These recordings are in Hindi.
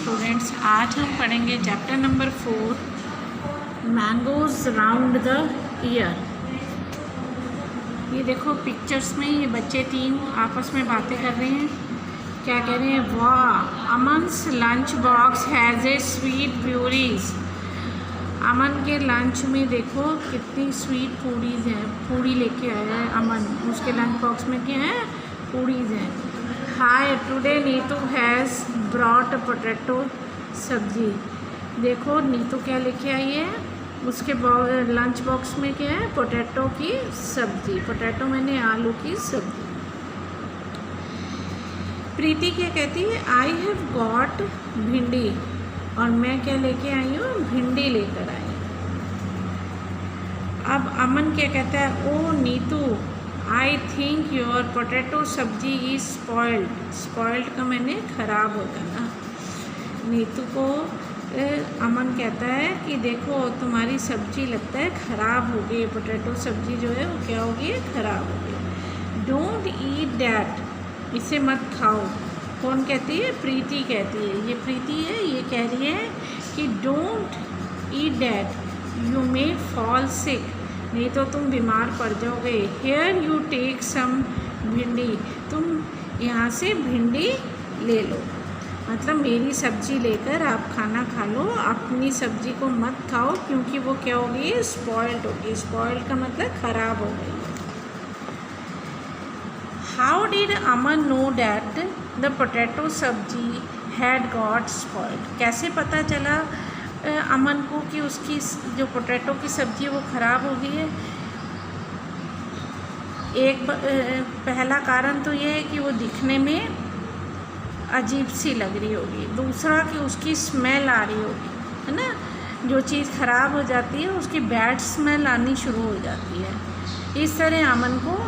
स्टूडेंट्स, आज हम पढ़ेंगे chapter number 4 mangoes round the year. ये देखो पिक्चर्स में ये बच्चे तीन आपस में बातें कर रहे हैं। क्या कह रहे हैं? वाह, Aman's lunch box has a sweet puris. Aman के लंच में देखो कितनी स्वीट पूरीज हैं। पूरी लेके आया है अमन, उसके लंच बॉक्स में क्या है? पूरीज हैं। Hi, today Neetu has brought potato sabzi. देखो नीतू क्या लेके आई है, उसके लंच बॉक्स में क्या है? पोटैटो की सब्जी। पोटैटो मैंने आलू की सब्जी। प्रीति क्या कहती है? आई हैव गॉट भिंडी, और मैं क्या लेके आई हूँ? भिंडी लेकर आई। अब अमन क्या कहता है? Oh Neetu, I think your potato sabzi is spoiled. Spoiled का मैंने ख़राब होता ना। नीतू को अमन कहता है कि देखो तुम्हारी सब्जी लगता है ख़राब हो गई। पोटैटो सब्जी जो है वो क्या हो गई? ख़राब हो गई। डोंट ईट डैट, इसे मत खाओ। कौन कहती है? प्रीति कहती है। ये प्रीति है, ये कह रही है कि don't eat that, you may fall sick, नहीं तो तुम बीमार पड़ जाओगे। हेयर यू टेक सम भिंडी, तुम यहाँ से भिंडी ले लो। मतलब मेरी सब्जी लेकर आप खाना खा लो, अपनी सब्जी को मत खाओ क्योंकि वो क्या होगी? स्पॉइल्ड होगी। स्पॉइल्ड का मतलब ख़राब हो गई। How did Aman know that the potato सब्जी हैड गॉट स्पॉइल्ड। कैसे पता चला अमन को कि उसकी जो पोटैटो की सब्ज़ी है वो ख़राब हो गई है? पहला कारण तो ये है कि वो दिखने में अजीब सी लग रही होगी। दूसरा कि उसकी स्मेल आ रही होगी, है ना। जो चीज़ ख़राब हो जाती है उसकी बैड स्मेल आनी शुरू हो जाती है। इस तरह अमन को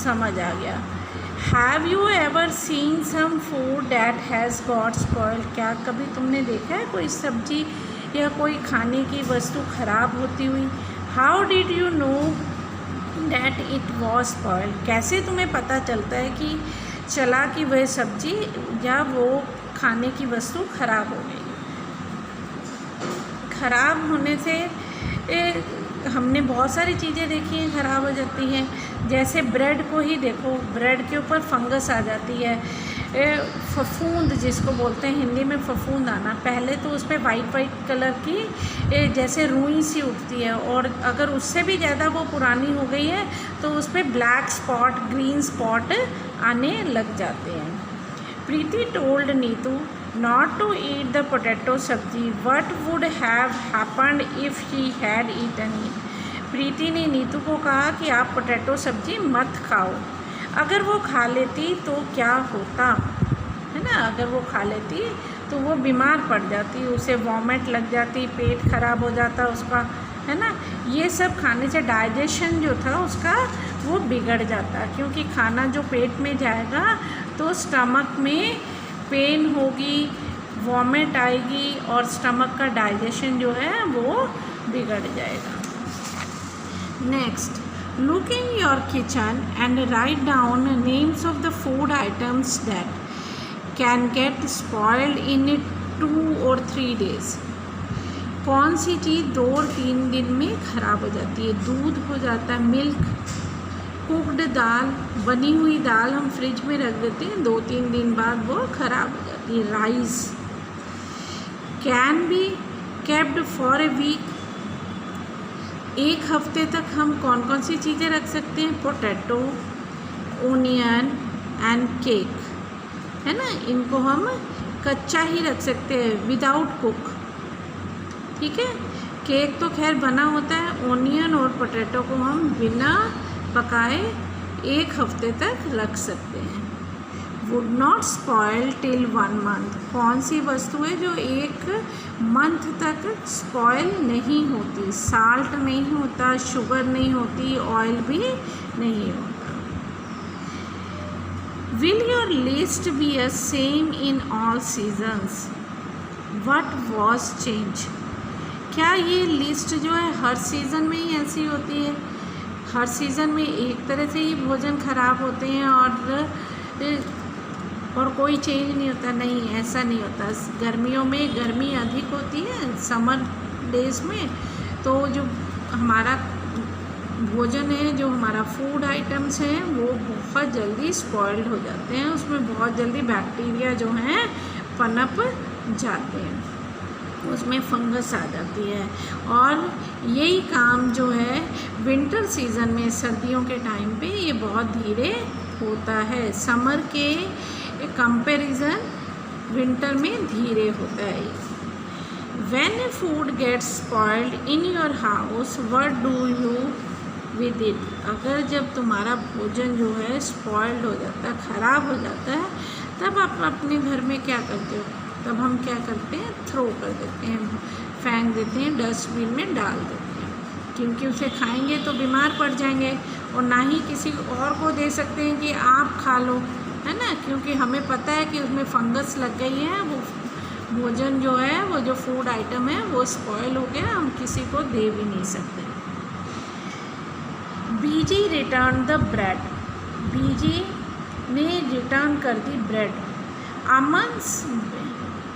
समझ आ गया। Have you ever seen some food that has got spoiled. क्या कभी तुमने देखा है कोई सब्जी या कोई खाने की वस्तु ख़राब होती हुई? How did you know that it was spoiled. कैसे तुम्हें पता चलता है कि चला कि वह सब्जी या वो खाने की वस्तु ख़राब हो गई? ख़राब होने से हमने बहुत सारी चीज़ें देखी हैं ख़राब हो जाती हैं। जैसे ब्रेड को ही देखो, ब्रेड के ऊपर फंगस आ जाती है। फफूंद जिसको बोलते हैं हिंदी में, फफूंद आना। पहले तो उस पर वाइट कलर की जैसे रुई सी उठती है, और अगर उससे भी ज़्यादा वो पुरानी हो गई है तो उस पर ब्लैक स्पॉट, ग्रीन स्पॉट आने लग जाते हैं। Preeti told Neetu not to eat the potato सब्जी, what would have happened if she had eaten it। प्रीति ने नीतू को कहा कि आप पोटैटो सब्जी मत खाओ। अगर वो खा लेती तो क्या होता, है ना। अगर वो खा लेती तो वो बीमार पड़ जाती, उसे वॉमिट लग जाती, पेट ख़राब हो जाता उसका, है ना। ये सब खाने से डाइजेशन जो था उसका वो बिगड़ जाता, क्योंकि खाना जो पेट में जाएगा तो स्टमक में पेन होगी, वॉमिट आएगी और स्टमक का डाइजेशन जो है वो बिगड़ जाएगा। Next, look in your kitchen and write down names of the food items that can get spoiled in 2 or 3 days। कौन सी चीज़ 2 और 3 दिन में ख़राब हो जाती है? दूध हो जाता है, मिल्क, कुक्ड दाल, बनी हुई दाल हम फ्रिज में रख देते हैं, 2-3 दिन बाद वो ख़राब हो जाती है। Rice can be kept for a week. 1 हफ्ते तक हम कौन कौन सी चीज़ें रख सकते हैं? पोटैटो, ओनियन एंड केक, है ना। इनको हम कच्चा ही रख सकते हैं, विदाउट कुक, ठीक है। केक तो खैर बना होता है। ओनियन और पोटैटो को हम बिना पकाए 1 हफ्ते तक रख सकते हैं। Would not spoil till 1 month। कौन सी वस्तु है जो 1 मंथ तक स्पॉइल नहीं होती? साल्ट नहीं होता, शुगर नहीं होती, ऑयल भी नहीं होता। Will your list be a same in all seasons, what was change. क्या ये लिस्ट जो है हर सीज़न में ही ऐसी होती है? हर सीज़न में एक तरह से ही भोजन ख़राब होते हैं और और कोई चेंज नहीं होता, नहीं ऐसा नहीं होता। गर्मियों में गर्मी अधिक होती है, समर डेज में, तो जो हमारा भोजन है, जो हमारा फूड आइटम्स हैं, वो बहुत जल्दी स्पॉइल्ड हो जाते हैं, उसमें बहुत जल्दी बैक्टीरिया जो हैं पनप जाते हैं, उसमें फंगस आ जाती है। और यही काम जो है विंटर सीज़न में, सर्दियों के टाइम पे ये बहुत धीरे होता है। समर के कंपैरिजन विंटर में धीरे होता है। When food gets spoiled in your house, what do you with it? अगर जब तुम्हारा भोजन जो है स्पॉइल्ड हो जाता है, ख़राब हो जाता है, तब आप अपने घर में क्या करते हो? तब हम क्या करते हैं? थ्रो कर देते हैं, फेंक देते हैं, डस्टबिन में डाल देते हैं, क्योंकि उसे खाएंगे तो बीमार पड़ जाएंगे, और ना ही किसी और को दे सकते हैं कि आप खा लो, है ना, क्योंकि हमें पता है कि उसमें फंगस लग गई है, वो भोजन जो है, वो जो फूड आइटम है वो स्पॉइल हो गया, हम किसी को दे भी नहीं सकते। Biji return the bread, Biji ने रिटर्न कर दी bread. Aman's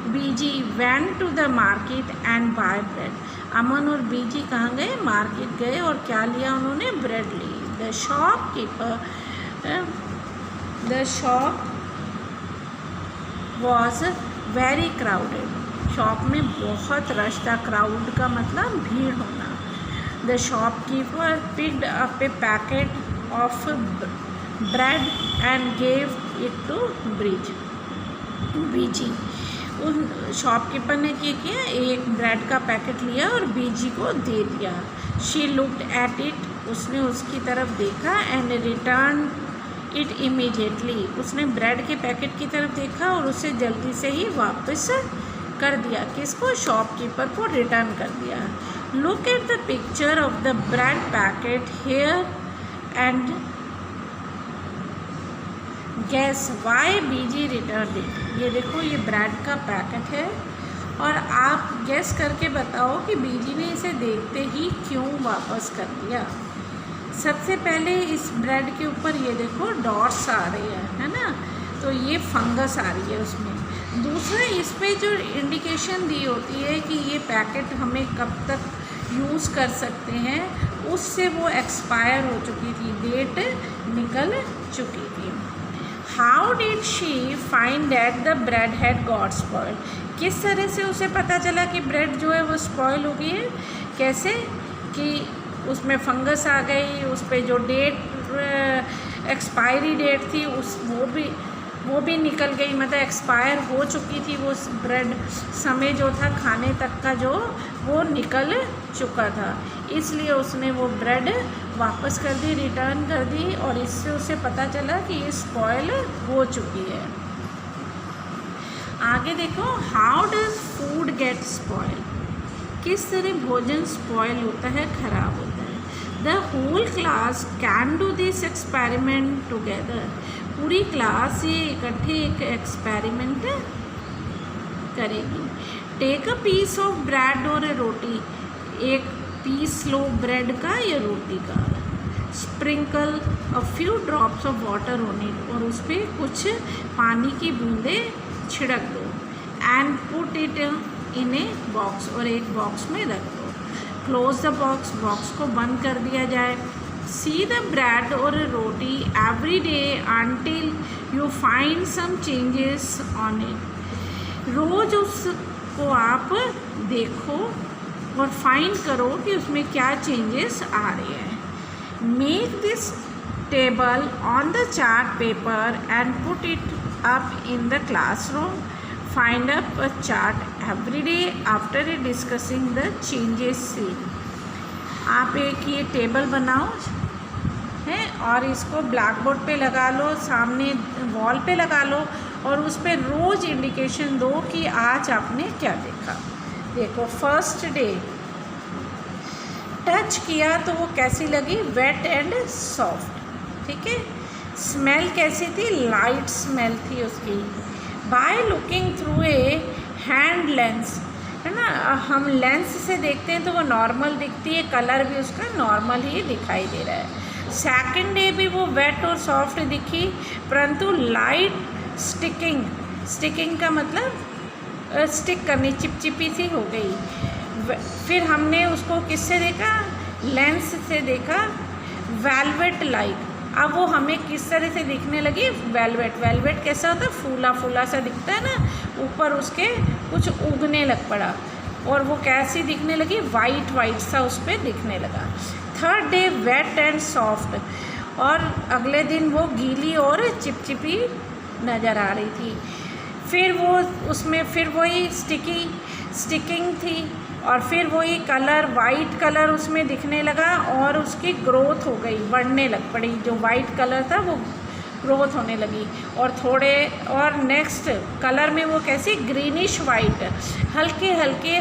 Biji went to the market and buy bread. Aman और बीजी कहाँ गए? मार्केट गए, और क्या लिया उन्होंने? ब्रेड ली। The shop was very crowded, shop में बहुत रश था। क्राउड का मतलब भीड़ होना। The shopkeeper picked up a packet of bread and gave it to Biji. उन शॉपकीपर ने क्या किया? एक ब्रेड का पैकेट लिया और बीजी को दे दिया। शी लुक्ड एट इट, उसने उसकी तरफ देखा, एंड रिटर्न इट इमीडिएटली, उसने ब्रेड के पैकेट की तरफ देखा और उसे जल्दी से ही वापस कर दिया। किसको? शॉपकीपर को रिटर्न कर दिया। Look at the picture of the bread packet here and guess why BG return it. ये देखो, ये ब्रेड का पैकेट है, और आप गेस करके बताओ कि बीजी ने इसे देखते ही क्यों वापस कर दिया। सबसे पहले इस ब्रेड के ऊपर ये देखो डॉट्स आ रही है ना, तो ये फंगस आ रही है उसमें। दूसरा, इस पे जो इंडिकेशन दी होती है कि ये पैकेट हमें कब तक यूज़ कर सकते हैं, उससे वो एक्सपायर हो चुकी थी, डेट निकल चुकी थी। How did she find that the bread had got spoiled? किस तरह से उसे पता चला कि ब्रेड जो है वो स्पॉइल हो गई है? कैसे? कि उसमें फंगस आ गई, उस पर जो डेट एक्सपायरी डेट थी वो भी निकल गई, मतलब एक्सपायर हो चुकी थी वो ब्रेड। समय जो था खाने तक का जो वो निकल चुका था, इसलिए उसने वो ब्रेड वापस कर दी, रिटर्न कर दी, और इससे उसे पता चला कि ये स्पॉइल हो चुकी है। आगे देखो, how does food get spoil? किस तरह भोजन स्पॉइल होता है, खराब होता है। The whole class can do this experiment together. पूरी क्लास ये इकट्ठे एक एक्सपेरिमेंट करेगी। Take a piece of bread और ए रोटी, एक पीस लो ब्रेड का या रोटी का। Sprinkle a few drops of water on it, और उस पर कुछ पानी की बूंदें छिड़क दो। And put it in a box, और एक बॉक्स में रख दो। क्लोज द बॉक्स, बॉक्स को बंद कर दिया जाए। सी द ब्रेड और roti every day until you find some changes on it. रोज़ उसको आप देखो और फाइंड करो कि उसमें क्या चेंजेस आ रहे हैं। Make this table on the chart paper and put it up in the classroom. Find up a chart every day after discussing the changes seen. आप एक ये टेबल बनाओ है और इसको ब्लैक बोर्ड पे लगा लो, सामने वॉल पे लगा लो, और उस पर रोज़ इंडिकेशन दो कि आज आपने क्या देखा। देखो, फर्स्ट डे टच किया तो वो कैसी लगी? Wet and soft. ठीक है। स्मेल कैसी थी? लाइट स्मेल थी उसकी। By looking through a hand lens, है ना, हम लेंस से देखते हैं तो वो नॉर्मल दिखती है, कलर भी उसका नॉर्मल ही दिखाई दे रहा है। सेकंड डे भी वो वेट और सॉफ्ट दिखी, परंतु लाइट स्टिकिंग, स्टिकिंग का मतलब स्टिक करनी, चिपचिपी सी हो गई। फिर हमने उसको किससे देखा, लेंस से देखा, वेलवेट लाइक। अब वो हमें किस तरह से दिखने लगी, वेलवेट। वेलवेट कैसा होता है, फूला फूला सा दिखता है ना, ऊपर उसके कुछ उगने लग पड़ा, और वो कैसी दिखने लगी, वाइट वाइट सा उस पर दिखने लगा। Third day wet and soft, और अगले दिन वो गीली और चिपचिपी नज़र आ रही थी। फिर वो उसमें फिर वही स्टिकिंग थी, और फिर वही कलर, वाइट कलर उसमें दिखने लगा, और उसकी ग्रोथ हो गई, बढ़ने लग पड़ी। जो वाइट कलर था वो ग्रोथ होने लगी, और थोड़े और नेक्स्ट कलर में वो कैसी, ग्रीनिश वाइट, हल्के हल्के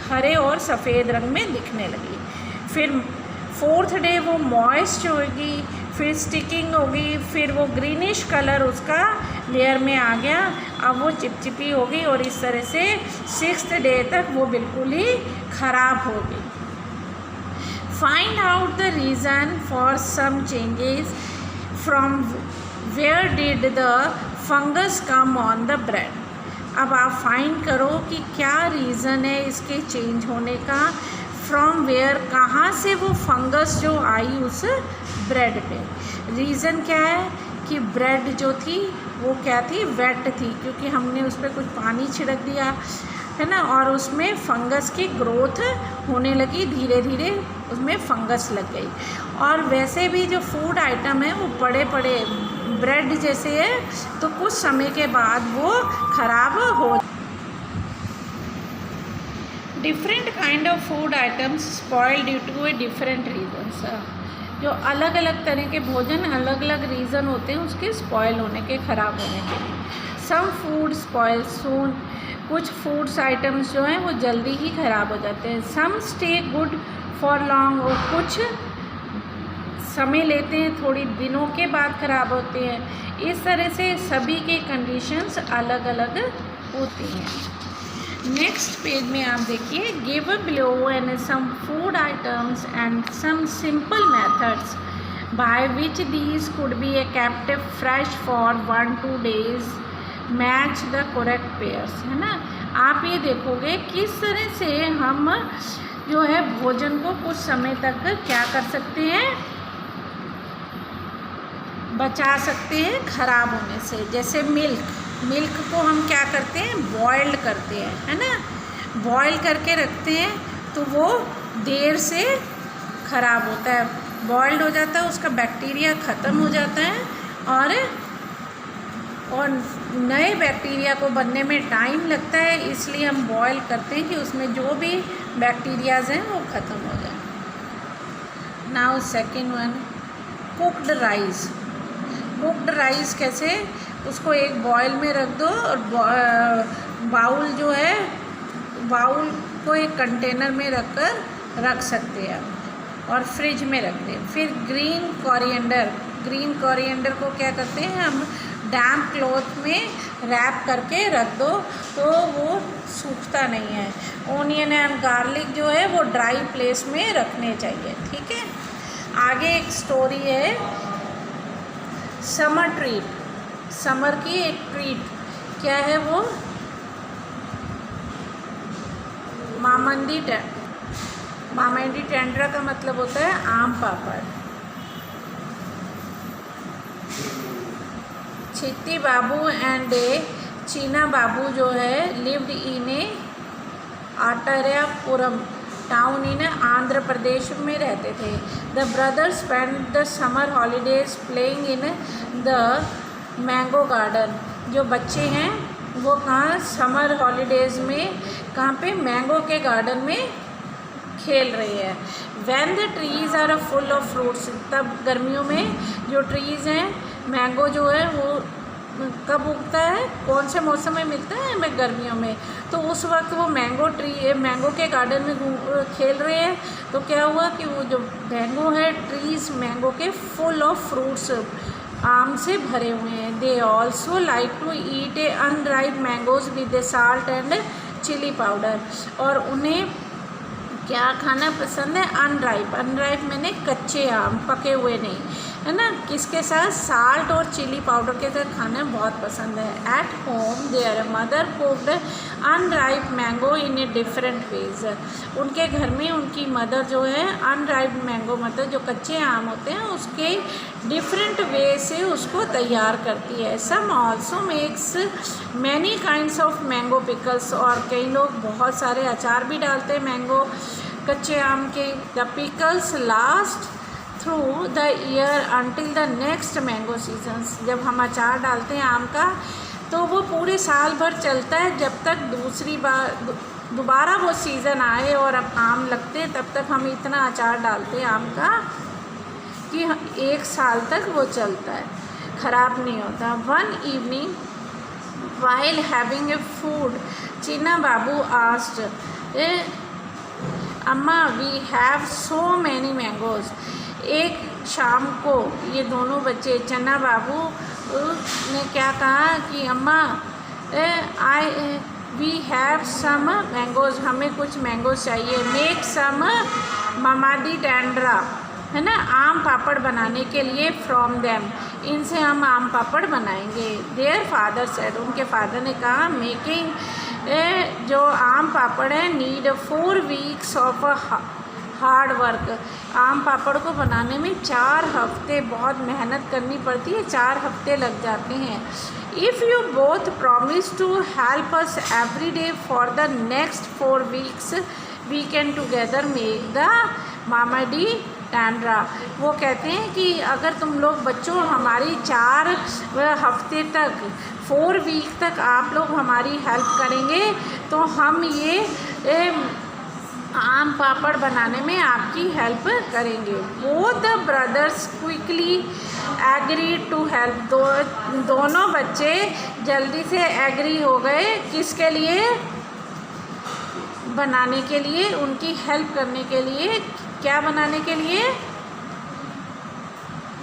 हरे और सफ़ेद रंग में दिखने लगी। फिर फोर्थ डे वो मॉइस्ट होगी, फिर स्टिकिंग होगी, फिर वो ग्रीनिश कलर उसका लेयर में आ गया, अब वो चिपचिपी हो गई, और इस तरह से सिक्स्थ डे तक वो बिल्कुल ही ख़राब हो गई। Find out the reason for some changes from where did the fungus come on the bread. अब आप फाइंड करो कि क्या रीज़न है इसके चेंज होने का, फ्रॉम वेयर, कहाँ से वो फंगस जो आई उस ब्रेड पे। रीज़न क्या है कि ब्रेड जो थी वो क्या थी, वेट थी, क्योंकि हमने उस पर कुछ पानी छिड़क दिया है ना, और उसमें फंगस की ग्रोथ होने लगी, धीरे धीरे उसमें फंगस लग गई। और वैसे भी जो फूड आइटम है वो बड़े बड़े ब्रेड जैसे है, तो कुछ समय के बाद वो ख़राब हो। Different kind of food items spoil due to a different reasons. जो अलग अलग तरह के भोजन, अलग अलग रीज़न होते हैं उसके स्पॉइल होने के, ख़राब होने के। सम फूड स्पॉइल सून, कुछ फूड्स आइटम्स जो हैं वो जल्दी ही ख़राब हो जाते हैं। सम स्टे गुड फॉर लॉन्ग, और कुछ समय लेते हैं, थोड़ी दिनों के बाद ख़राब होते हैं। इस तरह से सभी के कंडीशंस अलग अलग होती हैं। नेक्स्ट पेज में आप देखिए, give below and some food items and some simple methods by which these could be a kept fresh for 1-2 days, match the correct pairs, है ना। आप ये देखोगे किस तरह से हम जो है भोजन को कुछ समय तक क्या कर सकते हैं, बचा सकते हैं ख़राब होने से। जैसे मिल्क को हम क्या करते हैं, बॉइल्ड करते हैं, है ना। बॉयल करके रखते हैं तो वो देर से ख़राब होता है, बॉइल्ड हो जाता है, उसका बैक्टीरिया ख़त्म हो जाता है, और नए बैक्टीरिया को बनने में टाइम लगता है, इसलिए हम बॉयल करते हैं कि उसमें जो भी बैक्टीरियाज हैं वो ख़त्म हो जाए। Now second one, cooked rice. Cooked rice कैसे, उसको एक बॉयल में रख दो, और बाउल जो है, बाउल को एक कंटेनर में रख सकते हैं और फ्रिज में रख दें। फिर ग्रीन कोरिएंडर को क्या करते हैं हम, डैम्प क्लॉथ में रैप करके रख दो तो वो सूखता नहीं है। ओनियन एंड गार्लिक जो है वो ड्राई प्लेस में रखने चाहिए, ठीक है। आगे एक स्टोरी है, समर ट्रीट, समर की एक ट्रीट क्या है वो, मामंदी टेंडरा का मतलब होता है आम पापड़। चिट्टी बाबू एंड चीना बाबू जो है lived in a Ataryapuram town in Andhra Pradesh में रहते थे। The brothers spend the summer holidays playing in the mango garden. जो बच्चे हैं वो कहाँ समर हॉलीडेज़ में कहाँ पे, मैंगो के गार्डन में खेल रहे हैं। When the trees are full of fruits, तब गर्मियों में जो ट्रीज़ हैं, मैंगो जो है वो कब उगता है, कौन से मौसम में मिलता है हमें, गर्मियों में। तो उस वक्त वो मैंगो के गार्डन में खेल रहे हैं, तो क्या हुआ कि वो जो मैंगो है, ट्रीज़ मैंगो के फुल ऑफ फ्रूट्स, आम से भरे हुए हैं। They also like to eat a unripe mangoes with salt and chilli powder, और उन्हें क्या खाना पसंद है, अनराइप मैंने कच्चे आम, पके हुए नहीं। है ना, किसके साथ, साल्ट और चिली पाउडर के साथ खाना बहुत पसंद है। At home there mother cooked unripe mango in a different ways. उनके घर में उनकी मदर जो है अनराइप मैंगो मतलब जो कच्चे आम होते हैं उसके डिफरेंट वे से उसको तैयार करती है। Some also makes many kinds of mango pickles, और कई लोग बहुत सारे अचार भी डालते हैं मैंगो कच्चे आम के। The pickles last through the year until the next mango seasons. जब हम अचार डालते हैं आम का तो वो पूरे साल भर चलता है, जब तक दूसरी बार दोबारा वो सीज़न आए और अब आम लगते हैं, तब तक हम इतना अचार डालते हैं आम का कि 1 साल तक वो चलता है, ख़राब नहीं होता। One evening while having a food Cheena Babu asked, Amma we have so many mangoes. एक शाम को ये दोनों बच्चे चन्ना बाबू ने क्या कहा कि अम्मा वी हैव सम मैंगोज़, हमें कुछ मैंगोज़ चाहिए। मेक सम ममादी टैंड्रा, है ना, आम पापड़ बनाने के लिए फ्रॉम देम, इनसे हम आम पापड़ बनाएंगे। देयर फादर सेड, उनके फादर ने कहा मेकिंग जो आम पापड़ है need 4 weeks of hard work. आम पापड़ को बनाने में 4 हफ्ते बहुत मेहनत करनी पड़ती है, 4 हफ्ते लग जाते हैं। If you both promise to help us every day for the next 4 weeks we can together make the mamidi tandra. वो कहते हैं कि अगर तुम लोग बच्चों हमारी 4 हफ्ते तक 4 वीक तक आप लोग हमारी हेल्प करेंगे तो हम ये आम पापड़ बनाने में आपकी हेल्प करेंगे। Both the brothers quickly agree to help, दोनों बच्चे जल्दी से एग्री हो गए, किसके लिए, बनाने के लिए, उनकी हेल्प करने के लिए। क्या बनाने के लिए,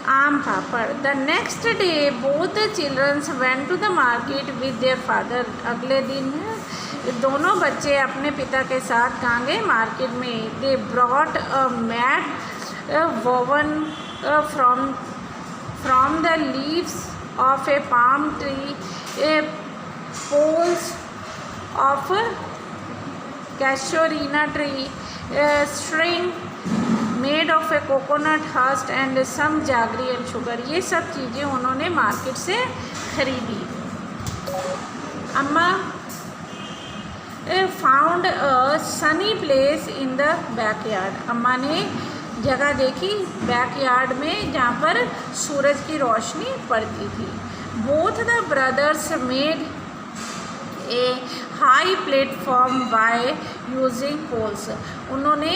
आम पापड़। The next day both the childrens went to the market with their father. अगले दिन दोनों बच्चे अपने पिता के साथ कहाँ गए, मार्केट में। They brought a mat woven from the leaves of a palm tree, a poles of casuarina tree, string made of a coconut husk and some jaggery and sugar. ये सब चीज़ें उन्होंने मार्केट से खरीदी। Amma found a sunny place in the backyard. Amma ने जगह देखी बैकयार्ड में जहाँ पर सूरज की रोशनी पड़ती थी। Both the brothers made a high platform by using poles. उन्होंने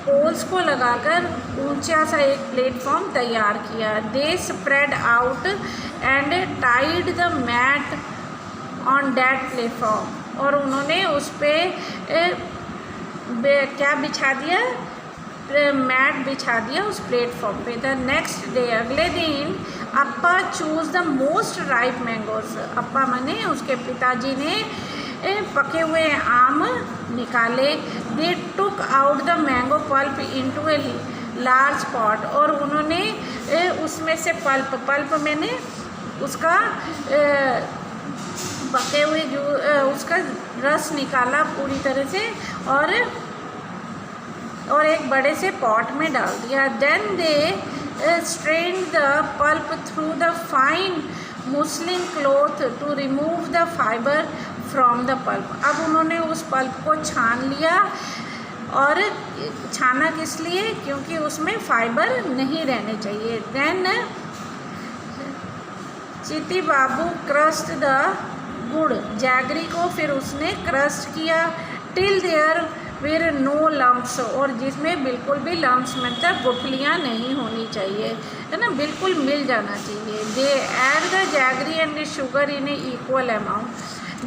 पोल्स को लगाकर ऊंचा सा एक प्लेटफॉर्म तैयार किया। They spread out and tied the mat on that platform, और उन्होंने उस पर क्या बिछा दिया, मैट बिछा दिया उस प्लेटफॉर्म पे। द नेक्स्ट डे, अगले दिन, Appa choose the most ripe mangoes. Appa माने उसके पिताजी ने पके हुए आम निकाले। They took out the mango pulp into a large pot, और उन्होंने उसमें से पल्प मैंने उसका पके हुए जो उसका रस निकाला पूरी तरह से, और एक बड़े से पॉट में डाल दिया। Then they strain the pulp through the fine muslin cloth to remove the fibre from the pulp. अब उन्होंने उस पल्प को छान लिया, और छाना किस लिए, क्योंकि उसमें फाइबर नहीं रहने चाहिए। Then Chiti Babu crushed the gur, jaggery को फिर उसने क्रस्ट किया। Till there were no lumps, और जिसमें बिल्कुल भी लम्प्स मतलब गुठलियाँ नहीं होनी चाहिए, है ना, बिल्कुल मिल जाना चाहिए। They add the jaggery and sugar in a equal amount.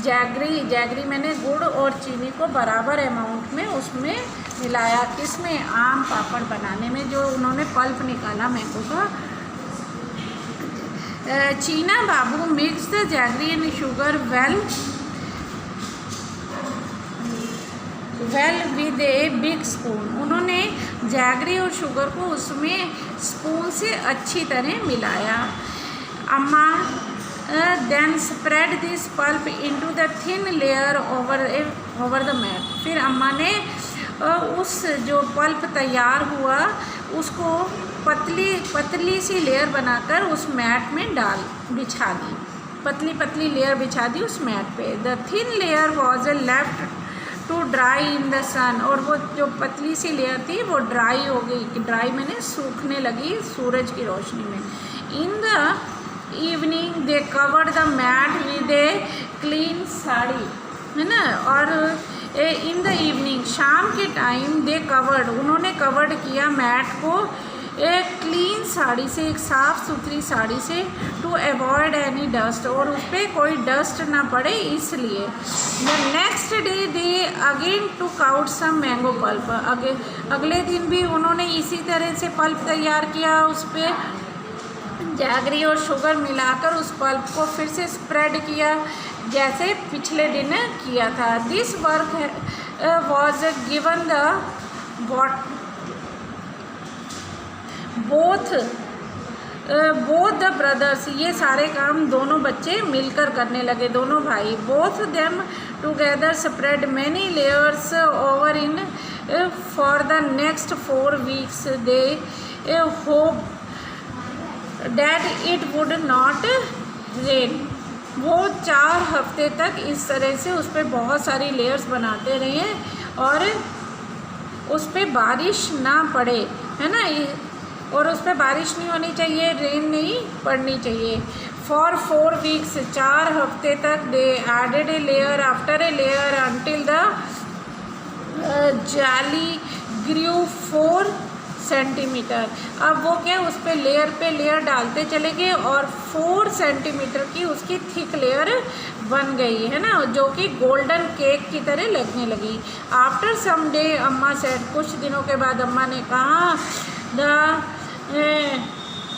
Jaggery मैंने गुड़ और चीनी को बराबर अमाउंट में उसमें मिलाया। किसमें, आम पापड़ बनाने में, जो उन्होंने पल्प निकाला मैंगो का। Chinna Babu mix the jaggery and sugar well well with a big spoon. उन्होंने जैगरी और शुगर को उसमें स्पून से अच्छी तरह मिलाया। Amma then spread this pulp into the thin layer over the mat. फिर अम्मा ने उस जो पल्प तैयार हुआ उसको पतली सी लेयर बनाकर उस मैट में बिछा दी। पतली लेयर बिछा दी उस मैट पे। The thin layer was left to dry in the sun. और वो जो पतली सी लेयर थी वो ड्राई हो गई। ड्राई मैंने सूखने लगी सूरज की रोशनी में। In the evening they covered the mat with a clean sari, है ना। और इन द इवनिंग शाम के टाइम दे कवर्ड, उन्होंने कवर्ड किया मैट को एक क्लीन साड़ी से, एक साफ़ सुथरी साड़ी से, टू अवॉइड एनी डस्ट, और उस पर कोई डस्ट ना पड़े इसलिए। The next day they again took out some mango pulp. अगले दिन भी उन्होंने इसी तरह से पल्प तैयार किया, उस पर जैगरी और शुगर मिलाकर उस पल्प को फिर से स्प्रेड किया जैसे पिछले दिन किया था। This work was given the both the brothers. ये सारे काम दोनों बच्चे मिलकर करने लगे, दोनों भाई। Both them together spread many layers over in for the next 4 weeks। They hope that it would not rain. वो 4 हफ्ते तक इस तरह से उस पर बहुत सारी लेयर्स बनाते रहे और उस पर बारिश ना पड़े, है ना। और उस पर बारिश नहीं होनी चाहिए, रेन नहीं पड़नी चाहिए। फॉर 4 weeks 4 हफ्ते तक they added a layer after a layer until the jali grew 4 centimetre. अब वो क्या उस पर लेयर डालते चले गए और 4 सेंटीमीटर की उसकी थिक लेयर बन गई, है ना, जो कि गोल्डन केक की तरह लगने लगी। आफ्टर सम डे अम्मा सेड, कुछ दिनों के बाद अम्मा ने कहा, द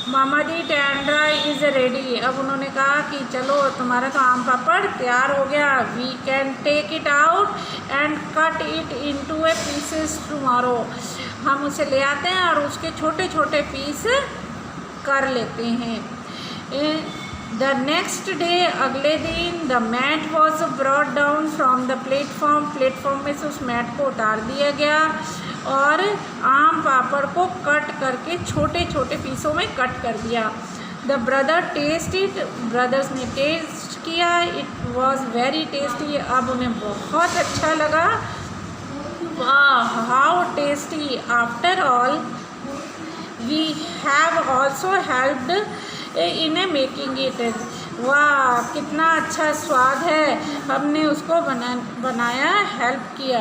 मामादी टैंड्रा इज़ रेडी। अब उन्होंने कहा कि चलो तुम्हारा तो आम पापड़ तैयार हो गया, we can take it out and cut it into a pieces tomorrow. हम उसे ले आते हैं और उसके छोटे छोटे पीस कर लेते हैं। द नेक्स्ट डे, अगले दिन, the mat was brought down from the platform में से उस मैट को उतार दिया गया और आम पापड़ को कट करके छोटे छोटे पीसों में कट कर दिया। The brother taste it, brothers ने टेस्ट किया, इट वॉज वेरी टेस्टी। अब उन्हें बहुत अच्छा लगा। वाह, how tasty, after all we have also helped in a making it. वाह, कितना अच्छा स्वाद है, हमने उसको बनाया, हेल्प किया।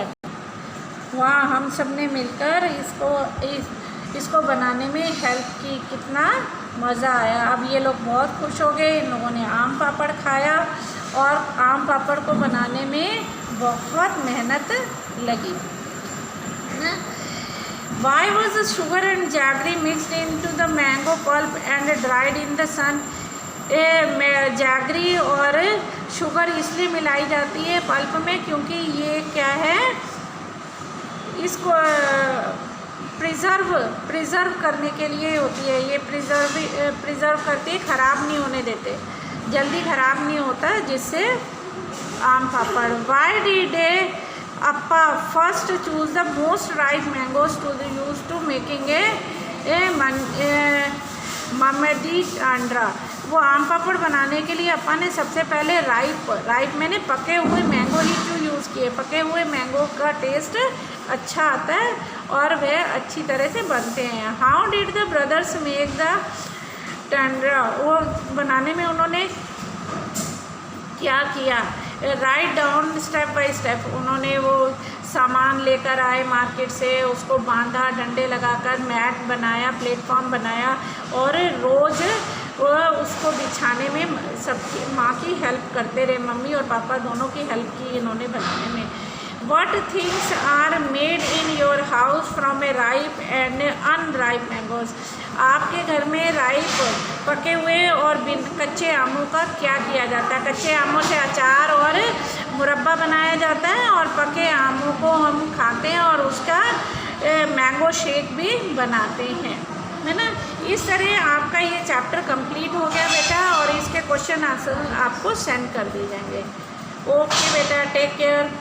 वाह, हम सब ने मिलकर इसको बनाने में हेल्प की, कितना मज़ा आया। अब ये लोग बहुत खुश हो गए, इन लोगों ने आम पापड़ खाया और आम पापड़ को बनाने में बहुत मेहनत लगी। Why was the sugar and jaggery mixed into the mango pulp and dried in the sun? Jaggery और शुगर इसलिए मिलाई जाती है पल्प में क्योंकि ये क्या है, इसको प्रिज़र्व करने के लिए होती है। ये प्रिज़र्व करती है, ख़राब नहीं होने देते, जल्दी ख़राब नहीं होता, जिससे आम पापड़। Why did Appa first choose the most ripe mangoes to use to making मामादी टैंड्रा। वो आम पापड़ बनाने के लिए अपा ने सबसे पहले राइप मैंने पके हुए मैंगो ही क्यों यूज़ किए। पके हुए मैंगो का टेस्ट अच्छा आता है और वह अच्छी तरह से बनते हैं। How did the brothers make the tandra, वो बनाने में उन्होंने क्या किया, write down step by step. उन्होंने वो सामान लेकर आए मार्केट से, उसको बांधा, डंडे लगाकर मैट बनाया, प्लेटफॉर्म बनाया और रोज़ उसको बिछाने में सबकी माँ की हेल्प करते रहे। मम्मी और पापा दोनों की हेल्प की इन्होंने बनाने में। What things are made in your house from a ripe and unripe mangoes? आपके घर में राइप पके हुए और कच्चे आमों का क्या किया जाता है। कच्चे आमों से अचार और मुरब्बा बनाया जाता है और पके आमों को हम खाते हैं और उसका मैंगो शेक भी बनाते हैं, है ना। इस तरह आपका ये चैप्टर कंप्लीट हो गया बेटा, और इसके क्वेश्चन आंसर आपको सेंड कर दिए जाएंगे। ओके बेटा, टेक केयर।